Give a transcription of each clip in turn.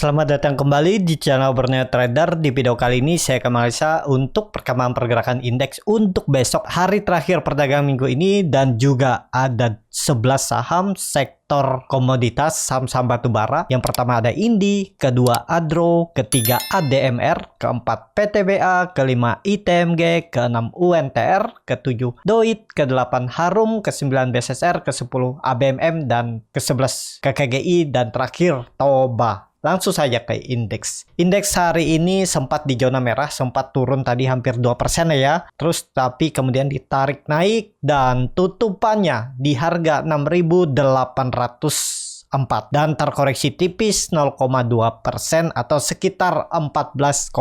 Selamat datang kembali di channel Borneo Trader. Di video kali ini saya akan menganalisa untuk perkembangan pergerakan indeks untuk besok hari terakhir perdagangan minggu ini, dan juga ada 11 saham sektor komoditas, saham-saham batubara. Yang pertama ada Indi, kedua Adro, ketiga ADMR, keempat PTBA, kelima ITMG, keenam UNTR, ketujuh Doit, kedelapan Harum, kesembilan BSSR, ke-10 ABMM, dan ke-11 KKGI, dan terakhir Toba. Langsung saja ke indeks. Indeks hari ini sempat di zona merah, sempat turun tadi hampir 2% ya. Terus tapi kemudian ditarik naik dan tutupannya di harga 6.804 dan terkoreksi tipis 0,2% atau sekitar 14,5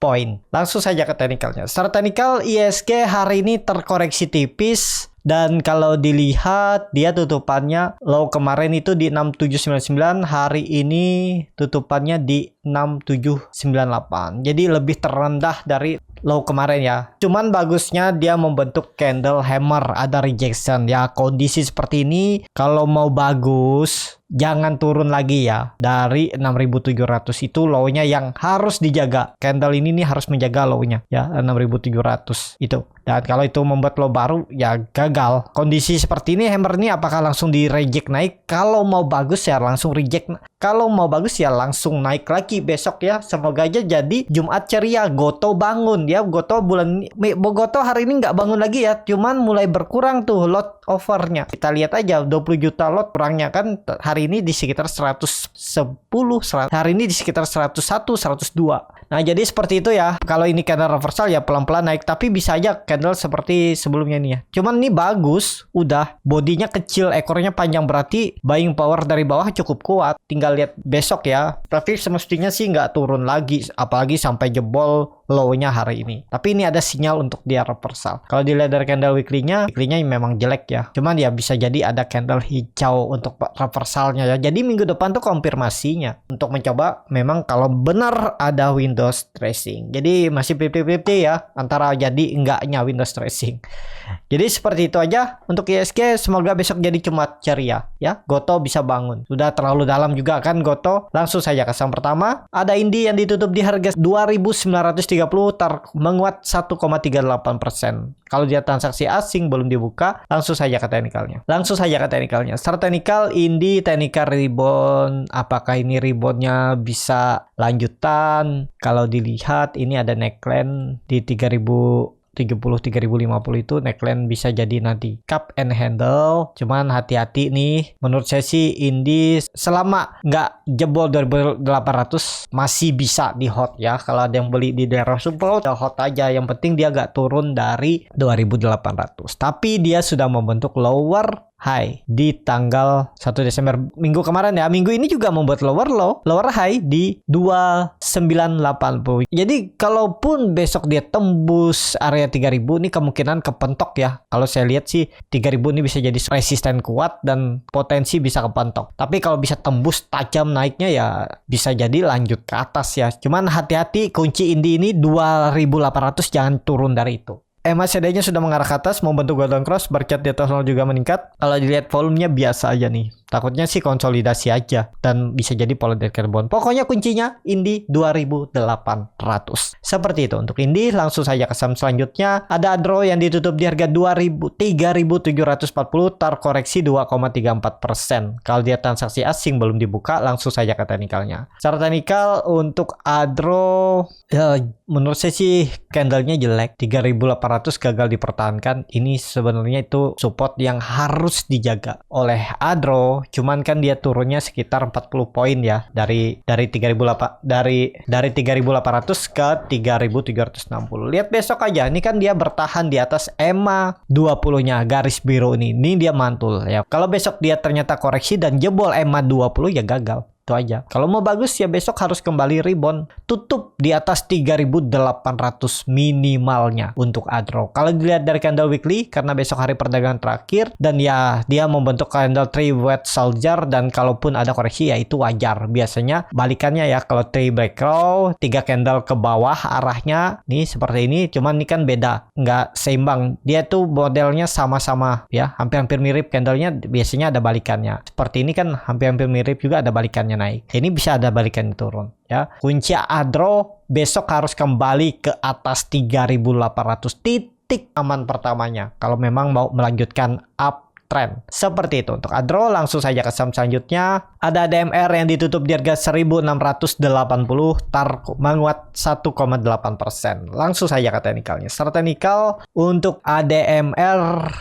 poin. Langsung saja ke teknikalnya. Secara teknikal ISG hari ini terkoreksi tipis. Dan kalau dilihat dia tutupannya low kemarin itu di 6799, hari ini tutupannya di 6798. Jadi lebih terendah dari low kemarin ya. Cuman bagusnya dia membentuk candle hammer, ada rejection ya. Kondisi seperti ini kalau mau bagus jangan turun lagi ya. Dari 6700 itu low-nya yang harus dijaga. Candle ini nih harus menjaga low-nya ya, 6700 itu. Dan kalau itu membuat low baru ya gagal. Kondisi seperti ini hammer ini apakah langsung di reject naik? Kalau mau bagus ya langsung reject. Kalau mau bagus ya langsung naik lagi besok ya. Semoga aja jadi Jumat ceria. Goto bangun ya. Goto hari ini nggak bangun lagi ya. Cuman mulai berkurang tuh lot overnya. Kita lihat aja 20 juta lot kurangnya kan hari ini di sekitar 110, hari ini di sekitar 101, 102. Nah jadi seperti itu ya. Kalau ini candle reversal ya pelan-pelan naik, tapi bisa aja candle seperti sebelumnya nih ya. Cuman ini bagus, udah bodinya kecil, ekornya panjang, berarti buying power dari bawah cukup kuat. Tinggal lihat besok ya. Tapi semestinya sih nggak turun lagi, apalagi sampai jebol low-nya hari ini. Tapi ini ada sinyal untuk dia reversal. Kalau dilihat dari candle weekly-nya memang jelek ya. Cuman ya bisa jadi ada candle hijau untuk reversalnya ya. Jadi minggu depan tuh konfirmasinya untuk mencoba memang kalau benar ada Windows tracing. Jadi masih 50-50 ya antara jadi enggaknya Windows tracing. Jadi seperti itu aja untuk ISG. Semoga besok jadi Jumat ceria ya. Goto bisa bangun. Sudah terlalu dalam juga kan Goto. Langsung saja ke saham pertama. Ada Indi yang ditutup di harga 2.930 menguat 1,38%. Kalau dia transaksi asing belum dibuka, langsung saja ke teknikalnya. Secara teknikal Indi teknikal rebound. Apakah ini reboundnya bisa lanjutan? Kalau dilihat ini ada neckline di 3050 itu neckline bisa jadi nanti cup and handle. Cuman hati-hati nih, menurut saya sih Indi selama nggak jebol 2800 masih bisa di hot ya. Kalau ada yang beli di daerah support ya hot aja, yang penting dia nggak turun dari 2800. Tapi dia sudah membentuk lower high di tanggal 1 Desember minggu kemarin ya. Minggu ini juga membuat lower high di 2980. Jadi kalaupun besok dia tembus area 3000 ini kemungkinan kepentok ya. Kalau saya lihat sih 3000 ini bisa jadi resisten kuat dan potensi bisa kepentok. Tapi kalau bisa tembus tajam naiknya ya bisa jadi lanjut ke atas ya. Cuman hati-hati, kunci Indi ini 2800, jangan turun dari itu. MACD-nya sudah mengarah ke atas, membentuk golden cross, bercat di atas juga meningkat. Kalau dilihat volumenya biasa aja nih. Takutnya sih konsolidasi aja dan bisa jadi polar carbon. Pokoknya kuncinya Indi 2800. Seperti itu untuk Indi. Langsung saja ke saham selanjutnya. Ada Adro yang ditutup di harga 3.740, terkoreksi 2,34%. Kalau dia transaksi asing belum dibuka, langsung saja ke teknikalnya. Secara teknikal untuk Adro menurut saya sih candlenya jelek. 3.800 gagal dipertahankan. Ini sebenarnya itu support yang harus dijaga oleh Adro. Cuman kan dia turunnya sekitar 40 poin ya dari 3.800 ke 3.760. Lihat besok aja. Ini kan dia bertahan di atas EMA 20-nya garis biru ini. Ini dia mantul ya. Kalau besok dia ternyata koreksi dan jebol EMA 20 ya gagal. Itu aja. Kalau mau bagus ya besok harus kembali rebound. Tutup di atas 3.800 minimalnya untuk Adro. Kalau dilihat dari candle weekly, karena besok hari perdagangan terakhir, dan ya dia membentuk candle 3 wet soldier, dan kalaupun ada koreksi ya itu wajar. Biasanya balikannya ya, kalau 3 breakout, 3 candle ke bawah arahnya nih seperti ini, cuman ini kan beda, nggak seimbang. Dia tuh modelnya sama-sama ya, hampir-hampir mirip candlenya, biasanya ada balikannya. Seperti ini kan hampir-hampir mirip juga ada balikannya. besoknya naik. Ini bisa ada balikan turun ya. Kunci ADRO besok harus kembali ke atas 3.800 titik aman pertamanya kalau memang mau melanjutkan uptrend. Seperti itu untuk ADRO. Langsung saja ke saham selanjutnya. Ada ADMR yang ditutup di harga 1.680, menguat 1,8%. Langsung saja ke teknikalnya. Secara teknikal untuk ADMR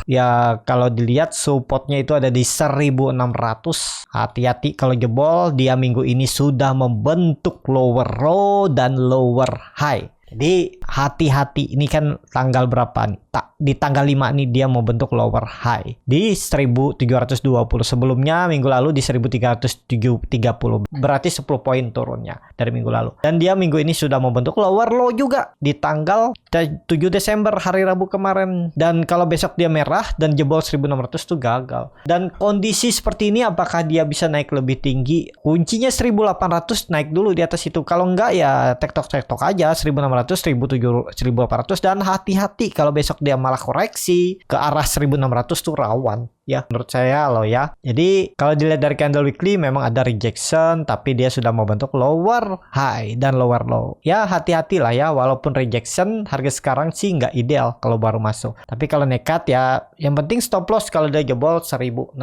ya kalau dilihat supportnya itu ada di 1.600. Hati-hati kalau jebol, dia minggu ini sudah membentuk lower low dan lower high. Jadi hati-hati, ini kan tanggal berapa nih? Di tanggal 5 nih dia mau bentuk lower high di 1.720. Sebelumnya minggu lalu di 1.330. Berarti 10 poin turunnya dari minggu lalu. Dan dia minggu ini sudah membentuk lower low juga di tanggal 7 Desember hari Rabu kemarin. Dan kalau besok dia merah dan jebol 1.600 itu gagal. Dan kondisi seperti ini apakah dia bisa naik lebih tinggi? Kuncinya 1.800, naik dulu di atas itu. Kalau enggak ya tektok-tektok aja 1.600, 1.700, 1.800. Dan hati-hati kalau besok dia malah koreksi ke arah 1.600 tuh rawan ya menurut saya loh ya. Jadi kalau dilihat dari candle weekly memang ada rejection, tapi dia sudah membentuk lower high dan lower low. Ya hati-hati lah ya, walaupun rejection harga sekarang sih nggak ideal kalau baru masuk. Tapi kalau nekat ya yang penting stop loss kalau dia jebol 1.600.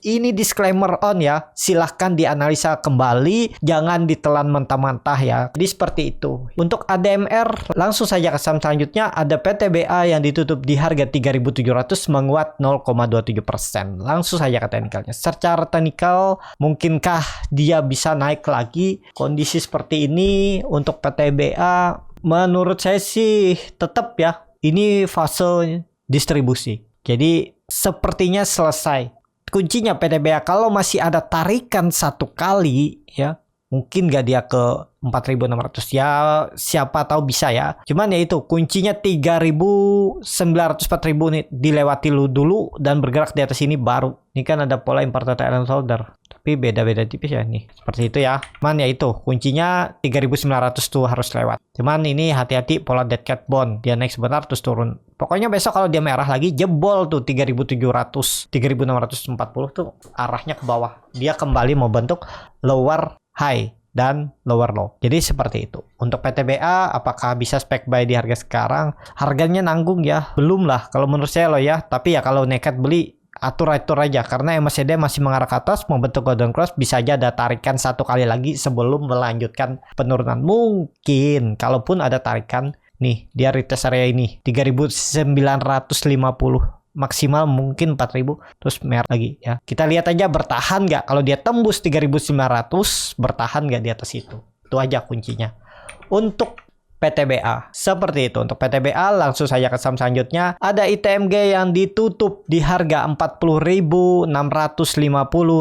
Ini disclaimer on ya, silahkan dianalisa kembali, jangan ditelan mentah-mentah ya. Jadi seperti itu. Untuk ADMR langsung saja ke saham selanjutnya. Ada PTBA yang ditutup di harga 3.700, menguat 0,27%. Langsung saja ke teknikalnya. Secara teknikal mungkinkah dia bisa naik lagi? Kondisi seperti ini untuk PTBA menurut saya sih tetap ya, ini fase distribusi. Jadi sepertinya selesai. Kuncinya PTBA kalau masih ada tarikan satu kali ya, mungkin gak dia ke 4.600 ya, siapa tahu bisa ya. Cuman ya itu kuncinya 3.900, 4.000 nih dilewati dulu dan bergerak di atas ini baru. Ini kan ada pola imported and solder, tapi beda-beda tipis ya nih. Seperti itu ya. Cuman ya itu kuncinya 3.900 tuh harus lewat. Cuman ini hati-hati pola dead cat bond. Dia naik sebentar terus turun. Pokoknya besok kalau dia merah lagi jebol tuh 3.700, 3.640 tuh arahnya ke bawah. Dia kembali mau bentuk lower high dan lower low. Jadi seperti itu. Untuk PTBA apakah bisa spek buy di harga sekarang? Harganya nanggung ya? Belum lah kalau menurut saya loh ya. Tapi ya kalau nekat beli atur-atur aja karena MACD masih mengarah ke atas membentuk golden cross, bisa aja ada tarikan satu kali lagi sebelum melanjutkan penurunan. Mungkin kalaupun ada tarikan nih dia retest area ini 3.950. Maksimal mungkin 4.000 terus merah lagi ya. Kita lihat aja bertahan nggak. Kalau dia tembus 3.900 bertahan nggak di atas itu. Itu aja kuncinya. Untuk PTBA seperti itu. Untuk PTBA langsung saja ke saham selanjutnya. Ada ITMG yang ditutup di harga 40.650,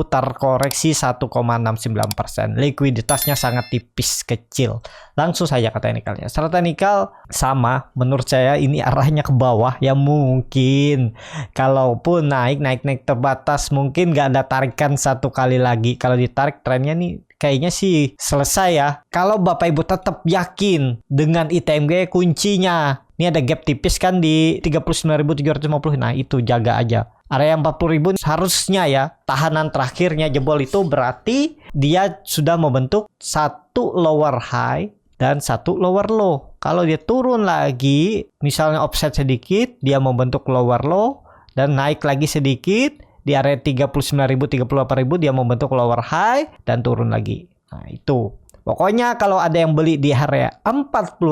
terkoreksi 1,69%. Likuiditasnya sangat tipis kecil. Langsung saja ke teknikalnya. Secara teknikal sama, menurut saya ini arahnya ke bawah ya. Mungkin kalaupun naik terbatas, mungkin nggak ada tarikan satu kali lagi. Kalau ditarik trennya nih kayaknya sih selesai ya. Kalau Bapak Ibu tetap yakin dengan ITMG kuncinya, ini ada gap tipis kan di 39.350. Nah itu jaga aja. Area 40.000 harusnya ya. Tahanan terakhirnya jebol itu berarti dia sudah membentuk satu lower high dan satu lower low. Kalau dia turun lagi, misalnya offset sedikit, dia membentuk lower low dan naik lagi sedikit. Di area 39.000, 38.000 dia membentuk lower high dan turun lagi. Nah itu. Pokoknya kalau ada yang beli di area 40.000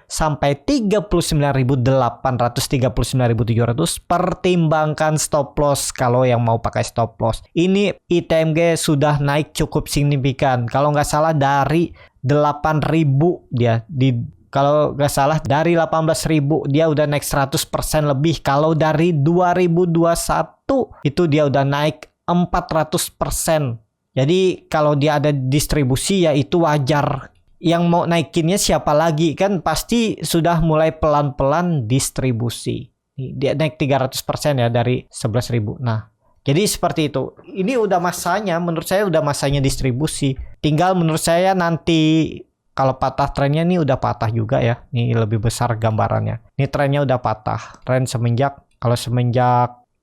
sampai 39.800, 39.700, pertimbangkan stop loss kalau yang mau pakai stop loss. Ini ITMG sudah naik cukup signifikan. Kalau nggak salah dari 8.000 dia kalau nggak salah dari 18.000 dia udah naik 100% lebih. Kalau dari 2021 itu dia udah naik 400%. Jadi kalau dia ada distribusi ya itu wajar. Yang mau naikinnya siapa lagi, kan pasti sudah mulai pelan-pelan distribusi. Dia naik 300% ya dari 11.000. Nah, jadi seperti itu. Ini udah masanya, menurut saya udah masanya distribusi. Tinggal menurut saya nanti kalau patah trennya nih udah patah juga ya. Nih lebih besar gambarannya. Ini trennya udah patah. Tren semenjak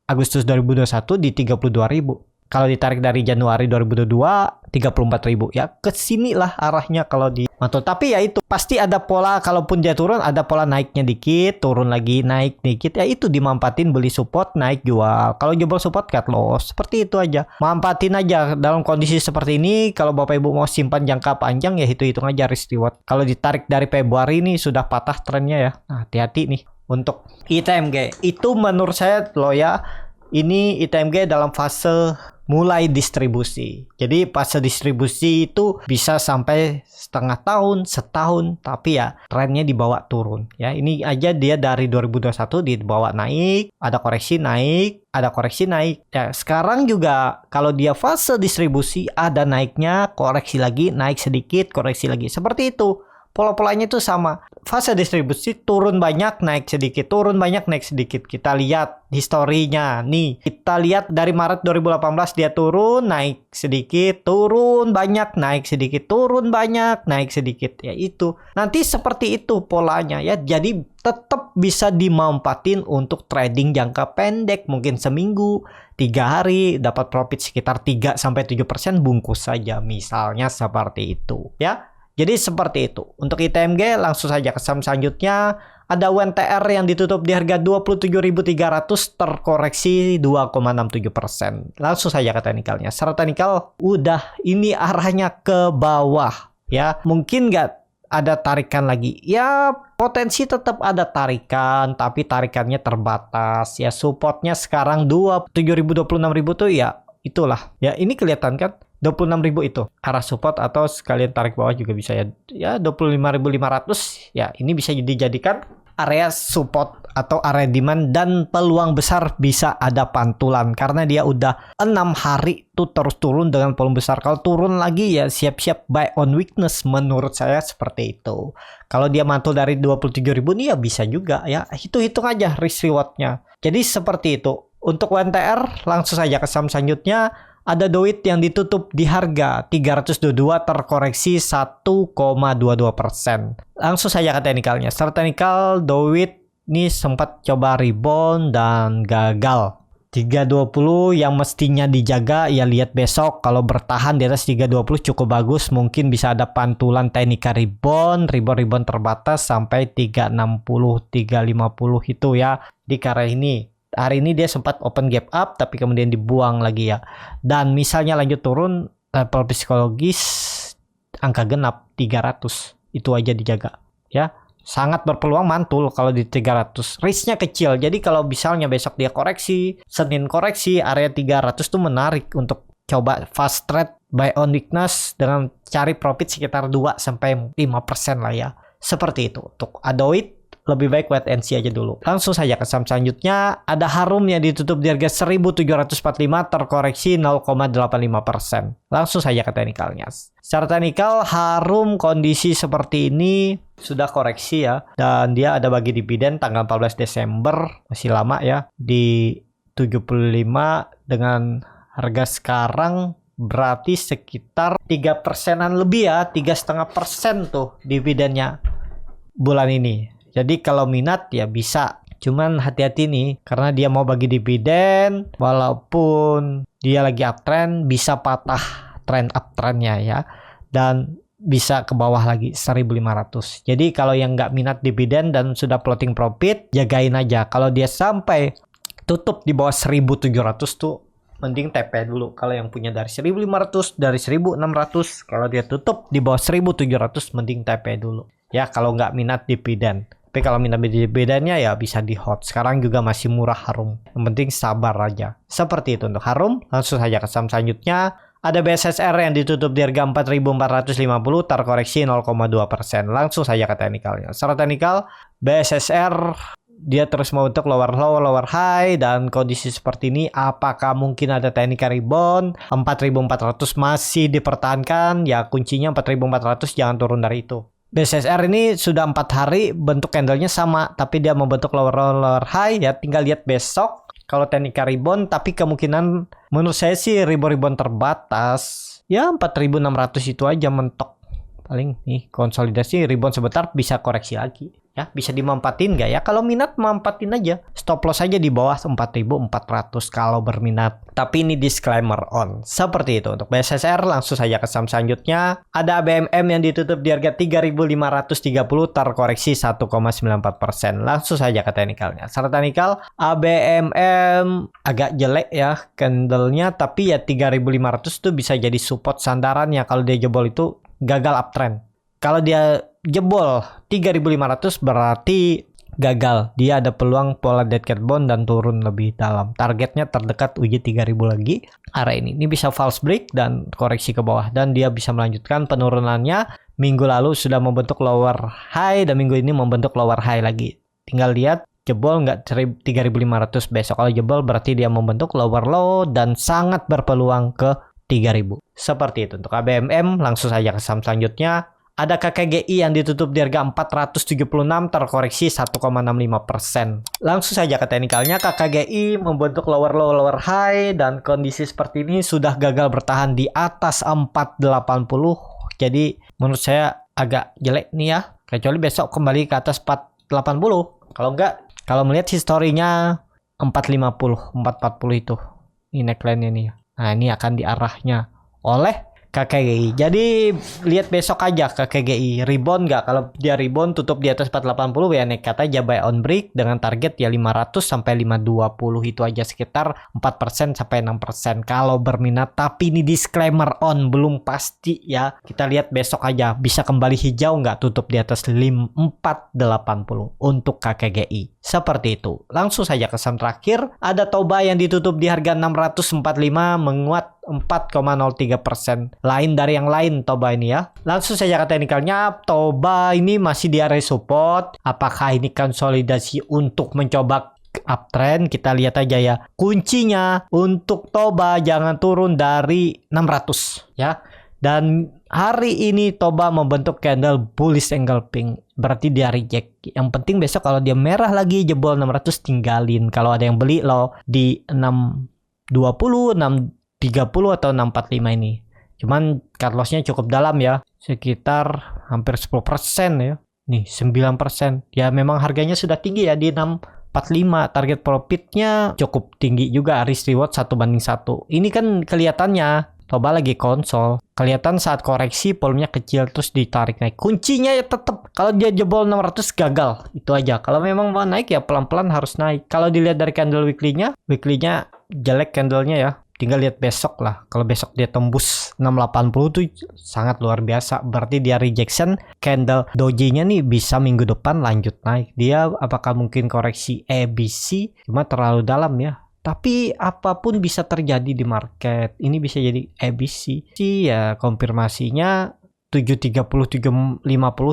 Agustus 2021 di 32.000. Kalau ditarik dari Januari 2022 34.000 ya, ke sini lah arahnya kalau di mantul. Tapi ya itu pasti ada pola, kalaupun dia turun ada pola naiknya dikit, turun lagi, naik dikit, ya itu dimanfaatin, beli support, naik jual. Kalau jebol support cut loss, seperti itu aja. Manfaatin aja dalam kondisi seperti ini. Kalau Bapak Ibu mau simpan jangka panjang ya hitung aja risk reward. Kalau ditarik dari Februari ini sudah patah trennya ya. Nah, hati-hati nih untuk ITMG. Itu menurut saya loh ya, ini ITMG dalam fase mulai distribusi. Jadi fase distribusi itu bisa sampai setengah tahun, setahun, tapi ya trennya dibawa turun. Ya, ini aja dia dari 2021 dibawa naik, ada koreksi naik, ada koreksi naik. Ya, sekarang juga kalau dia fase distribusi ada naiknya, koreksi lagi, naik sedikit, koreksi lagi. Seperti itu. Pola-polanya itu sama. Fase distribusi turun banyak, naik sedikit, turun banyak, naik sedikit. Kita lihat historinya nih. Kita lihat dari Maret 2018 dia turun, naik sedikit, turun banyak, naik sedikit, turun banyak, naik sedikit. Ya itu. Nanti seperti itu polanya ya. Jadi tetap bisa dimanfaatin untuk trading jangka pendek, mungkin seminggu, 3 hari dapat profit sekitar 3-7% bungkus saja, misalnya seperti itu ya. Jadi seperti itu. Untuk ITMG langsung saja ke saham selanjutnya. Ada UNTR yang ditutup di harga 27.300 terkoreksi 2,67%. Langsung saja ke teknikalnya. Secara teknikal udah ini arahnya ke bawah ya. Mungkin nggak ada tarikan lagi. Ya potensi tetap ada tarikan, tapi tarikannya terbatas. Ya supportnya sekarang 27.000 26.000 tuh ya itulah. Ya ini kelihatan kan? 26.000 itu arah support, atau sekalian tarik bawah juga bisa ya. Ya 25.500 ya, ini bisa dijadikan area support atau area demand, dan peluang besar bisa ada pantulan karena dia udah 6 hari tuh terus turun dengan peluang besar. Kalau turun lagi ya siap-siap buy on weakness, menurut saya seperti itu. Kalau dia mantul dari 27.000 nih ya bisa juga ya, hitung aja risk rewardnya. Jadi seperti itu. Untuk WNTR langsung saja ke saham selanjutnya. Ada Doit yang ditutup di harga 322 terkoreksi 1,22%. Langsung saja ke teknikalnya. Secara teknikal Doit ini sempat coba rebound dan gagal. 320 yang mestinya dijaga ya, lihat besok kalau bertahan di atas 320 cukup bagus, mungkin bisa ada pantulan teknika rebound terbatas sampai 360 350 itu ya di karya ini. Hari ini dia sempat open gap up tapi kemudian dibuang lagi ya. Dan misalnya lanjut turun, level psikologis angka genap 300 itu aja dijaga ya. Sangat berpeluang mantul kalau di 300. Risknya kecil. Jadi kalau misalnya besok dia koreksi, Senin koreksi, area 300 tuh menarik untuk coba fast trade buy on weakness dengan cari profit sekitar 2-5% lah ya. Seperti itu. Untuk Adoit lebih baik wait and see aja dulu. Langsung saja ke saham selanjutnya. Ada Harum yang ditutup di harga 1.745 terkoreksi 0,85%. Langsung saja ke teknikalnya. Secara teknikal Harum kondisi seperti ini sudah koreksi ya, dan dia ada bagi dividen tanggal 14 Desember, masih lama ya, di 75 dengan harga sekarang berarti sekitar 3%-an lebih ya, 3,5% tuh dividennya bulan ini. Jadi kalau minat ya bisa, cuman hati-hati nih karena dia mau bagi dividen, walaupun dia lagi uptrend bisa patah trend uptrendnya ya, dan bisa ke bawah lagi 1.500. Jadi kalau yang nggak minat dividen dan sudah floating profit, jagain aja. Kalau dia sampai tutup di bawah 1.700 tuh mending TP dulu. Kalau yang punya dari 1.500, dari 1.600, kalau dia tutup di bawah 1.700 mending TP dulu ya, kalau nggak minat dividen. Tapi kalau minat dividennya ya bisa di hold. Sekarang juga masih murah Harum. Yang penting sabar aja. Seperti itu untuk Harum. Langsung saja ke saham selanjutnya. Ada BSSR yang ditutup di harga 4.450 terkoreksi 0,2%. Langsung saja ke teknikalnya. Secara teknikal BSSR dia terus membentuk lower low, lower high, dan kondisi seperti ini apakah mungkin ada teknika rebound? 4.400 masih dipertahankan. Ya kuncinya 4.400, jangan turun dari itu. BSSR ini sudah 4 hari bentuk candlenya sama, tapi dia membentuk lower high ya, tinggal lihat besok kalau teknika rebound, tapi kemungkinan menurut saya sih rebound terbatas ya 4.600 itu aja mentok. Paling nih konsolidasi rebound sebentar bisa koreksi lagi Ya, bisa dimanfaatin nggak ya? Kalau minat manfaatin aja. Stop loss aja di bawah 4.400 kalau berminat. Tapi ini disclaimer on. Seperti itu. Untuk BSSR langsung saja ke saham selanjutnya. Ada ABMM yang ditutup di harga 3.530 terkoreksi 1,94%. Langsung saja ke teknikalnya. Secara teknikal ABMM agak jelek ya candlenya, tapi ya 3.500 itu bisa jadi support sandarannya. Kalau dia jebol itu gagal uptrend. Kalau dia jebol 3.500 berarti gagal. Dia ada peluang pola dead cat bond dan turun lebih dalam. Targetnya terdekat uji 3.000 lagi. Area ini bisa false break dan koreksi ke bawah. Dan dia bisa melanjutkan penurunannya. Minggu lalu sudah membentuk lower high dan minggu ini membentuk lower high lagi. Tinggal lihat jebol nggak 3.500 besok. Kalau jebol berarti dia membentuk lower low dan sangat berpeluang ke 3.000. Seperti itu. Untuk ABMM langsung saja ke saham selanjutnya. Ada KKGI yang ditutup di harga 476 terkoreksi 1,65%. Langsung saja ke teknikalnya, KKGI membentuk lower low, lower high, dan kondisi seperti ini sudah gagal bertahan di atas 480. Jadi menurut saya agak jelek nih ya. Kecuali besok kembali ke atas 480. Kalau enggak, kalau melihat historinya 450, 440 itu. Ini neckline-nya nih. Nah ini akan diarahnya oleh KKGI. Jadi lihat besok aja KKGI rebound nggak. Kalau dia rebound tutup di atas 480 ya nekat aja buy on break dengan target ya 500 sampai 520 itu aja, sekitar 4% sampai 6% kalau berminat. Tapi ini disclaimer on, belum pasti ya. Kita lihat besok aja bisa kembali hijau nggak tutup di atas 480 untuk KKGI. Seperti itu. Langsung saja ke saham terakhir, ada Toba yang ditutup di harga 645 menguat 4,03%. Lain dari yang lain Toba ini ya. Langsung saja ke teknikalnya, Toba ini masih di area support. Apakah ini konsolidasi untuk mencoba uptrend? Kita lihat aja ya. Kuncinya untuk Toba jangan turun dari 600 ya. Dan hari ini Toba membentuk candle bullish engulfing, berarti dia reject. Yang penting besok kalau dia merah lagi jebol 600 tinggalin. Kalau ada yang beli lo di 620, 630 atau 645 ini. Cuman cut loss-nya cukup dalam ya, sekitar hampir 10% ya. Nih 9%. Ya memang harganya sudah tinggi ya di 645. Target profitnya cukup tinggi juga, risk reward 1:1. Ini kan kelihatannya Toba lagi konsol. Kelihatan saat koreksi volumenya kecil terus ditarik naik. Kuncinya ya tetap kalau dia jebol 600 gagal. Itu aja. Kalau memang mau naik ya pelan-pelan harus naik. Kalau dilihat dari candle weekly-nya jelek candlenya ya. Tinggal lihat besok lah. Kalau besok dia tembus 680 tuh sangat luar biasa. Berarti dia rejection. Candle doji-nya nih bisa minggu depan lanjut naik. Dia apakah mungkin koreksi ABC? Cuma terlalu dalam ya. Tapi apapun bisa terjadi di market. Ini bisa jadi ABC. Ya konfirmasinya 730 750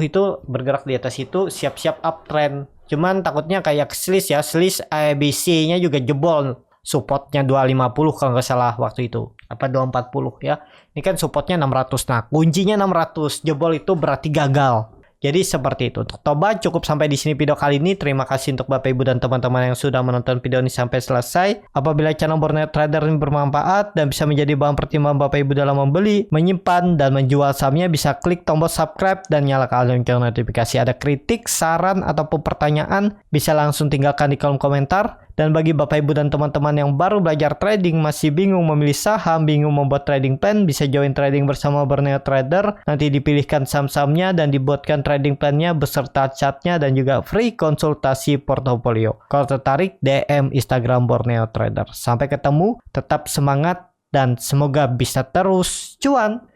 itu bergerak di atas itu siap-siap uptrend. Cuman takutnya kayak selis ya. Selis ABC-nya juga jebol. Supportnya 250 kalau nggak salah waktu itu. Apa 240 ya. Ini kan supportnya 600. Nah kuncinya 600. Jebol itu berarti gagal. Jadi seperti itu. Untuk Toba cukup sampai di sini video kali ini. Terima kasih untuk Bapak Ibu dan teman-teman yang sudah menonton video ini sampai selesai. Apabila channel Borneo Trader ini bermanfaat dan bisa menjadi bahan pertimbangan Bapak Ibu dalam membeli, menyimpan dan menjual sahamnya, bisa klik tombol subscribe dan nyalakan lonceng notifikasi. Ada kritik, saran ataupun pertanyaan bisa langsung tinggalkan di kolom komentar. Dan bagi Bapak Ibu dan teman-teman yang baru belajar trading, masih bingung memilih saham, bingung membuat trading plan, bisa join trading bersama Borneo Trader. Nanti dipilihkan saham-sahamnya dan dibuatkan trading plan-nya beserta chartnya dan juga free konsultasi portofolio. Kalau tertarik, DM Instagram Borneo Trader. Sampai ketemu, tetap semangat dan semoga bisa terus cuan.